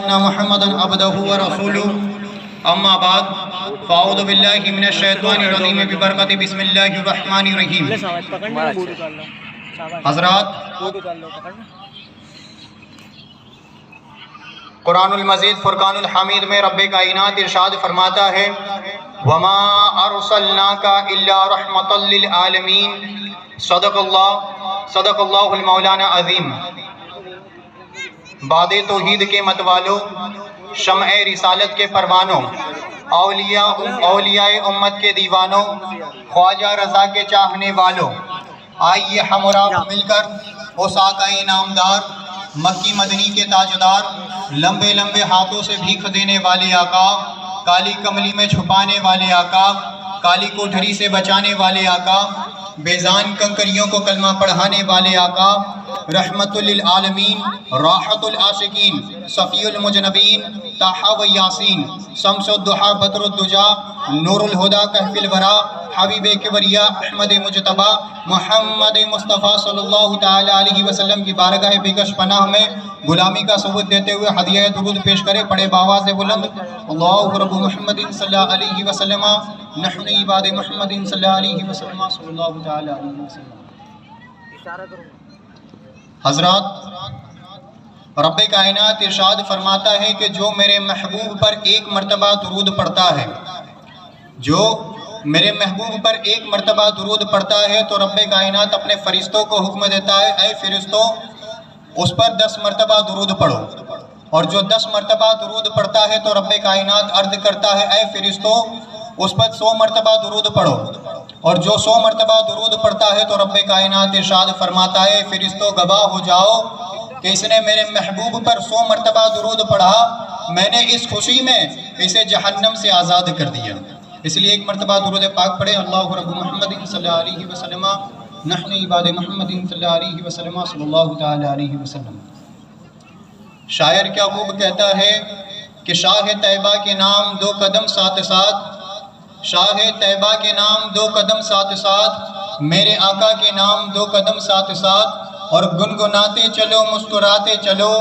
محمدًا عبدہ ورسولہ اما بعد فاعوذ باللہ من الشیطان الرجیم ببرکۃ بسم اللہ الرحمن الرحیم۔ حضرات، قرآن المجید فرقان الحمید میں رب کائنات ارشاد فرماتا ہے وما ارسلناک الا رحمۃ للعالمین۔ صدق اللہ المولانا عظیم۔ باد توحید کے متوالو، شمع رسالت کے پروانوں، اولیاء امت کے دیوانوں، خواجہ رضا کے چاہنے والوں، آئیے ہم اور آپ مل کر اس آقا نامدار، مکی مدنی کے تاجدار، لمبے لمبے ہاتھوں سے بھیک دینے والے آقا، کالی کملی میں چھپانے والے آقا، کالی کوٹھری سے بچانے والے آقا، بیزان کنکریوں کو کلمہ پڑھانے والے آقا، رحمت للعالمین، راحت العاشقین، صفی المجنبین، طٰہٰ و یاسین، شمس الضحیٰ بدر الدجا، نور الہدیٰ کہف الورا، حبیب کبریا احمد مجتبیٰ محمد مصطفیٰ صلی اللہ تعالی علیہ وسلم کی بارگاہ بکش پناہ میں غلامی کا ثبوت دیتے ہوئے ہدیہ درود پیش کرے پڑے بآواز بلند اللہ رب محمد صلی اللہ علیہ وسلم نحن عباد محمد صلی اللہ علیہ وسلم صلی اللہ تعالی علیہ وسلم۔ حضرات، رب کائنات ارشاد فرماتا ہے کہ جو میرے محبوب پر ایک مرتبہ درود پڑھتا ہے، جو میرے محبوب پر ایک مرتبہ درود پڑھتا ہے تو رب کائنات اپنے فرشتوں کو حکم دیتا ہے اے فرشتوں اس پر 10 مرتبہ درود پڑھو، اور جو 10 مرتبہ درود پڑھتا ہے تو رب کائنات عرض کرتا ہے اے فرشتوں اس پر 100 مرتبہ درود پڑھو، اور جو 100 مرتبہ درود پڑھتا ہے تو رب کائنات ارشاد فرماتا ہے فرشتوں گواہ ہو جاؤ کہ اس نے میرے محبوب پر 100 مرتبہ درود پڑھا، میں نے اس خوشی میں اسے جہنم سے آزاد کر دیا۔ اس لیے ایک مرتبہ درود پاک پڑھے اللہ رب محمد صلی اللہ علیہ وسلم نحن عباد محمد صلی اللہ علیہ وسلم صلی اللہ تعالی علیہ وسلم۔ شاعر کیا خوب کہتا ہے کہ شاہ طیبہ کے نام 2 قدم ساتھ ساتھ، شاہ طیبہ کے نام 2 قدم ساتھ ساتھ، میرے آقا کے نام 2 قدم ساتھ ساتھ، اور گنگناتے چلو مسکراتے چلو،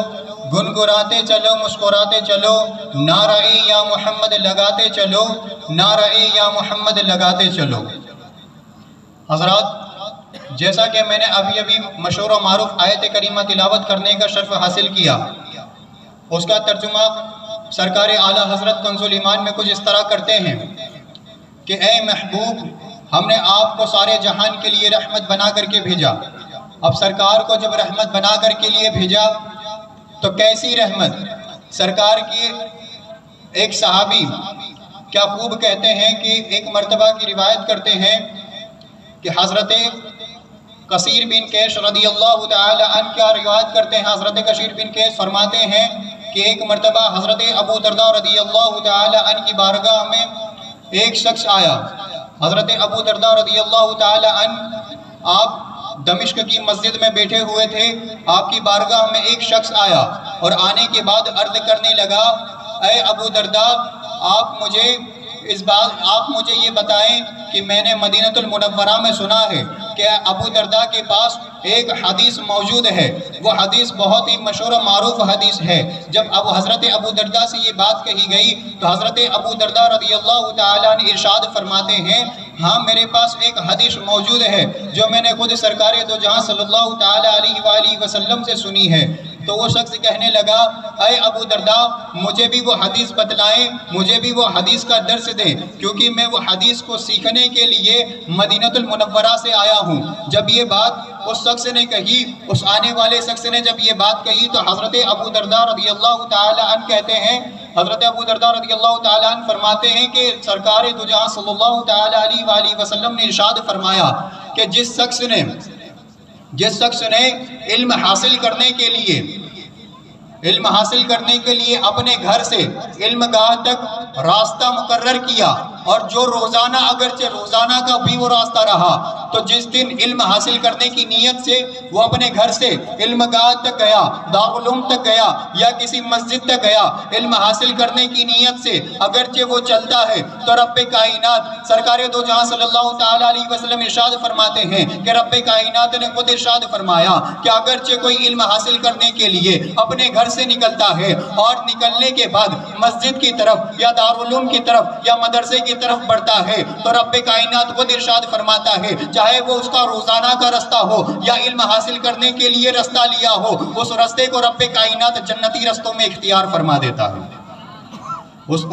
گنگناتے چلو مسکراتے چلو، نعرہ یا محمد لگاتے چلو، نعرہ یا محمد لگاتے چلو۔ حضرات، جیسا کہ میں نے ابھی مشہور و معروف آیت کریمہ تلاوت کرنے کا شرف حاصل کیا، اس کا ترجمہ سرکار اعلیٰ حضرت کنز الایمان میں کچھ اس طرح کرتے ہیں کہ اے محبوب ہم نے آپ کو سارے جہان کے لیے رحمت بنا کر کے بھیجا، اب سرکار کو جب رحمت بنا کر کے لیے بھیجا تو کیسی رحمت؟ سرکار کی ایک صحابی کیا خوب کہتے ہیں کہ ایک مرتبہ کی روایت کرتے ہیں کہ حضرت کثیر بن کیش رضی اللہ تعالی عنہ کیا روایت کرتے ہیں، حضرت کثیر بن کیش فرماتے ہیں کہ ایک مرتبہ حضرت ابو درداء رضی اللہ تعالی عنہ کی بارگاہ میں ایک شخص آیا۔ حضرت ابو درداء رضی اللہ تعالی عنہ آپ دمشق کی مسجد میں بیٹھے ہوئے تھے، آپ کی بارگاہ میں ایک شخص آیا اور آنے کے بعد عرض کرنے لگا اے ابو درداء آپ مجھے یہ بتائیں کہ میں نے مدینہ المنورہ میں سنا ہے کہ ابو درداء کے پاس ایک حدیث موجود ہے، وہ حدیث بہت ہی مشہور و معروف حدیث ہے۔ جب حضرت ابو درداء سے یہ بات کہی گئی تو حضرت ابو درداء رضی اللہ تعالیٰ عنہ ارشاد فرماتے ہیں ہاں میرے پاس ایک حدیث موجود ہے جو میں نے خود سرکار دو جہاں صلی اللہ تعالیٰ علیہ وآلہ وسلم سے سنی ہے۔ تو وہ شخص کہنے لگا اے ابو درداء مجھے بھی وہ حدیث بتلائیں، مجھے بھی وہ حدیث کا درس دیں، کیونکہ میں وہ حدیث کو سیکھنے کے لیے مدینہ المنورہ سے آیا ہوں۔ جب یہ بات اس شخص نے کہی، اس آنے والے شخص نے جب یہ بات کہی تو حضرت ابو درداء رضی اللہ تعالی عنہ کہتے ہیں، حضرت ابو درداء رضی اللہ تعالی عنہ فرماتے ہیں کہ سرکار دو جہاں صلی اللہ تعالی علیہ وآلہ وسلم نے ارشاد فرمایا کہ جس شخص نے علم حاصل کرنے کے لیے اپنے گھر سے علم گاہ تک راستہ مقرر کیا، اور جو روزانہ اگرچہ روزانہ کا بھی وہ راستہ رہا تو جس دن علم حاصل کرنے کی نیت سے وہ اپنے گھر سے علم گاہ تک گیا، دارالعلوم تک گیا یا کسی مسجد تک گیا علم حاصل کرنے کی نیت سے، اگرچہ وہ چلتا ہے تو رب کائنات سرکار دو جہاں صلی اللہ تعالیٰ علیہ وسلم ارشاد فرماتے ہیں کہ رب کائنات نے خود ارشاد فرمایا کہ اگرچہ کوئی علم حاصل کرنے کے لیے اپنے گھر سے نکلتا ہے اور نکلنے کے بعد مسجد کی طرف یا دارالعلوم کی طرف یا مدرسے کی طرف بڑھتا ہے تو رب کائنات خود ارشاد فرماتا ہے چاہے وہ اس کا روزانہ کا رستہ ہو یا علم حاصل کرنے کے لیے رستہ لیا ہو، اس رستے کو رب کائنات جنتی رستوں میں اختیار فرما دیتا ہے۔ اس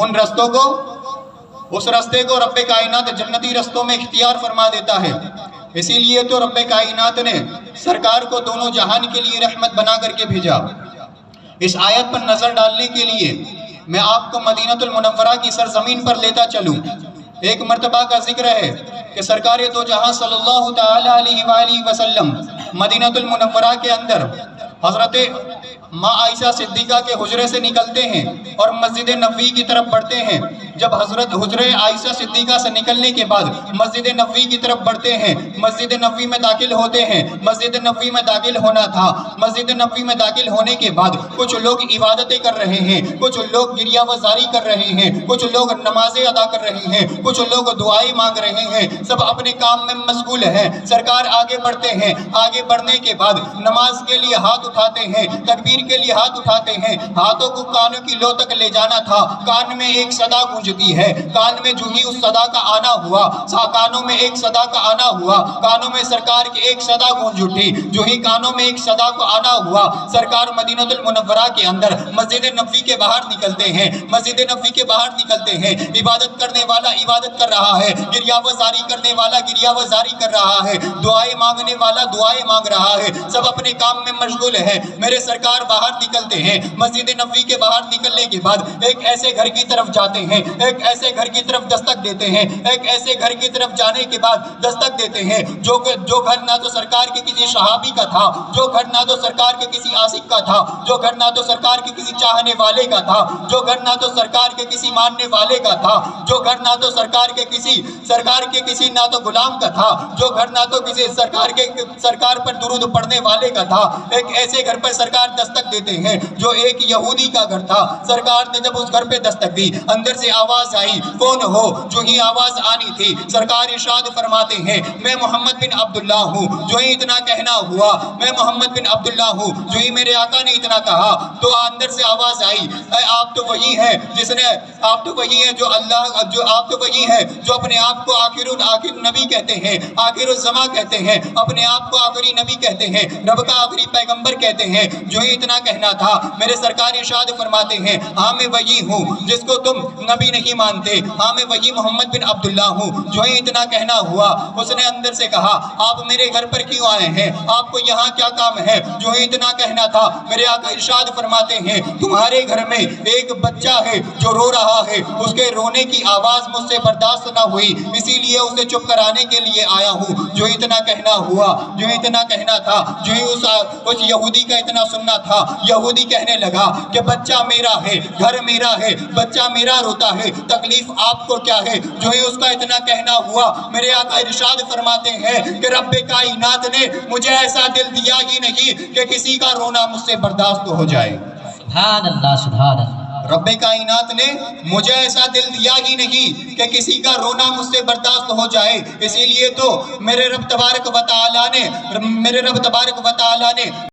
رستے کو رب کائنات جنتی رستوں میں اختیار فرما دیتا ہے۔ اسی لیے تو رب کائنات نے سرکار کو دونوں جہان کے لیے رحمت بنا کر کے بھیجا۔ اس آیت پر نظر ڈالنے کے لیے میں آپ کو مدینہ المنورہ کی سرزمین پر لیتا چلوں۔ ایک مرتبہ کا ذکر ہے کہ سرکار دو جہاں صلی اللہ تعالیٰ علیہ وآلہ وسلم مدینہ المنورہ کے اندر حضرت ماں عائشہ صدیقہ کے حجرے سے نکلتے ہیں اور مسجد نبوی کی طرف بڑھتے ہیں۔ جب حضرت حجرے عائشہ صدیقہ سے نکلنے کے بعد مسجد نبوی کی طرف بڑھتے ہیں، مسجد نبوی میں داخل ہوتے ہیں۔ مسجد نبوی میں داخل ہونا تھا، مسجد نبوی میں داخل ہونے کے بعد کچھ لوگ عبادتیں کر رہے ہیں، کچھ لوگ گریہ وزاری کر رہے ہیں، کچھ لوگ نمازیں ادا کر رہے ہیں، کچھ لوگ دعائیں مانگ رہے ہیں، سب اپنے کام میں مشغول ہیں۔ سرکار آگے بڑھتے ہیں، آگے بڑھنے کے بعد نماز کے لیے ہاتھ اٹھاتے ہیں، تکبیر کے لیے ہاتھ اٹھاتے ہیں۔ ہاتھوں کو کانوں کی لو تک لے جانا تھا، کان میں ایک صدا گونجتی ہے، کان میں جو ہی اس صدا کا آنا ہوا، کانوں میں ایک صدا کا آنا ہوا، کانوں میں سرکار کی ایک صدا گونج اٹھی، جو ہی کانوں میں ایک صدا کو آنا ہوا، سرکار مدینہ المنورہ کے اندر مسجد نبوی کے باہر نکلتے ہیں۔ مسجد نبوی کے باہر نکلتے ہیں، عبادت کرنے والا عبادت کر رہا ہے، گریہ وزاری کرنے والا گریہ وزاری کر رہا ہے، دعائیں مانگنے والا دعائیں مانگ رہا ہے، سب اپنے کام میں مشغول ہے۔ میرے سرکار باہر نکلتے ہیں، مسجد نبوی کے باہر نکلنے کے بعد ایک ایسے گھر کی طرف جاتے ہیں، ایک ایسے گھر کی طرف دستک دیتے ہیں، ایک ایسے گھر کی طرف جانے کے بعد دستک دیتے ہیں جو گھر نہ تو سرکار کے کسی صحابی کا تھا، جو گھر نہ تو سرکار کے کسی عاشق کا تھا، جو گھر نہ تو سرکار کے کسی چاہنے والے کا تھا، جو گھر نہ تو سرکار کے کسی ماننے والے کا تھا، جو گھر نہ تو سرکار کے کسی نہ تو غلام کا تھا، جو گھر نہ تو کسی سرکار پر درود پڑھنے والے کا تھا۔ ایک ایسے گھر پر سرکار دستک دیتے ہیں جو ایک یہودی کا گھر تھا۔ سرکار نے جب اس گھر پہ دستک دی، اندر سے آواز آئی، کون ہو؟ جو ہی آواز آنی تھی سرکار ارشاد فرماتے ہیں میں محمد بن عبداللہ ہوں۔ جو ہی اتنا کہنا ہوا میں محمد بن عبداللہ ہوں، جو ہی میرے آقا نے اتنا کہا تو اندر سے آواز آئی آپ تو وہی ہیں آپ تو وہی ہیں آپ تو وہی ہیں جو اپنے آپ کو آخر نبی کہتے ہیں، آخر الزماں کہتے ہیں، اپنے آپ کو آخری نبی کہتے ہیں، رب کا آخری پیغمبر کہتے ہیں۔ جو ہی اتنا کہنا تھا میرے سرکار ارشاد فرماتے ہیں ہاں میں وہی ہوں جس کو تم نبی نہیں مانتے، ہاں میں وہی محمد بن عبداللہ ہوں۔ جو ہی اتنا کہنا ہوا اس نے اندر سے کہا آپ میرے گھر پر کیوں آئے ہیں؟ آپ کو یہاں کیا کام ہے؟ جو ہی اتنا کہنا تھا میرے آقا ارشاد فرماتے ہیں تمہارے گھر میں ایک بچہ ہے جو رو رہا ہے، اس کے رونے کی آواز مجھ سے برداشت نہ ہوئی، اسی لیے اسے چپ کرانے کے لیے آیا ہوں۔ جو اتنا کہنا ہوا، جو اتنا کہنا تھا، جو ہی اس یہودی کا اتنا سننا تھا، یہودی کہنے لگا کہ بچہ میرا ہے، گھر میرا ہے، بچہ میرا روتا ہے، تکلیف آپ کو کیا ہے؟ جو ہی اس کا اتنا کہنا ہوا میرے آقا ارشاد فرماتے ہیں کہ رب کائنات نے مجھے ایسا دل دیا ہی نہیں کہ کسی کا رونا مجھ سے برداشت ہو جائے۔ سبحان اللہ، سبحان اللہ۔ رب کائنات نے مجھے ایسا دل دیا ہی نہیں کہ کسی کا رونا مجھ سے برداشت ہو جائے۔ اسی لیے تو میرے رب تبارک و تعالیٰ نے